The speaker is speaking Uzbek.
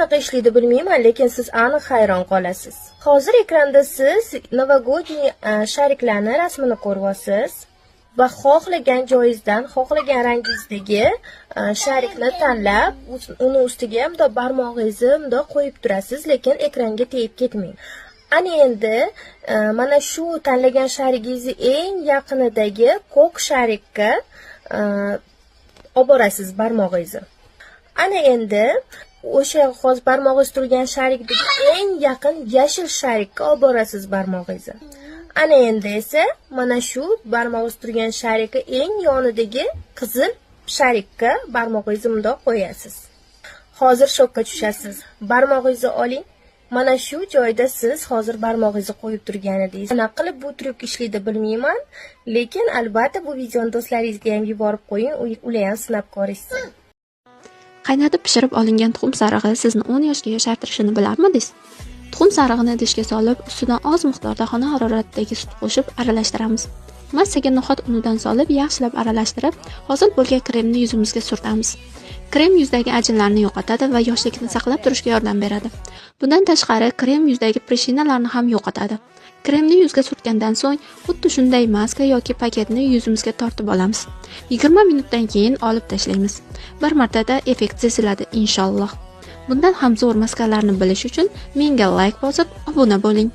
qanaqa ishlaydi bilmayman, lekin siz aniq hayron qolasiz. Hozir ekranda siz Novogodniy shariklarni rasmini ko'ryapsiz va xohlagan joyingizdan, xohlagan rangingizdagi sharikni tanlab, uni ustiga bundoq barmog'ingizni bundoq qo'yib turasiz, lekin ekranga tegib ketmang. Ana endi mana shu tanlagan sharigingizni eng yaqinidagi ko'k sharikka olib borasiz barmog'ingizni. Ana endi o'sha hozir barmog'ingiz turgan sharikdagi eng yaqin yashil sharikka olib borasiz barmog'ingizni. Ana endi esa mana shu barmog'ingiz turgan sharikka eng yonidagi qizil sharikka barmog'ingizni bundoq qo'yasiz. Hozir shokka tushasiz. Barmog'ingizni oling. Mana shu joyda siz hozir barmog'ingizni qo'yib turgan edingiz. Qanaqa qilib bu tryuk ishlaydi bilmayman, lekin albatta bu videoni do'stlaringizga ham yuborib qo'ying, ular ham sinab ko'rishsin. Qaynatib pishirib olingan tuxum sarig'i sizni 10 yoshga yoshartirishini bilarmidingiz? Tuxum sarig'ini idishga solib, ustidan oz miqdorda xona haroratidagi sut qo'shib aralashtiramiz. Massaga no'xat unidan solib, yaxshilab aralashtirib, hosil bo'lgan kremni yuzimizga surtamiz. Krem yuzdagi ajinlarni yo'qotadi va yoshlikni saqlab turishga yordam beradi. Bundan tashqari, krem yuzdagi prishinalarni ham yo'qotadi. Kremni yuzga surtgandan so'ng, xuddi shunday maska yoki paketni yuzimizga tortib olamiz. 20 minutdan keyin olib tashlaymiz. Bir martada effekt seziladi inshaalloh. Bundan ham zo'r maskalarni bilish uchun menga like bosib, obuna bo'ling.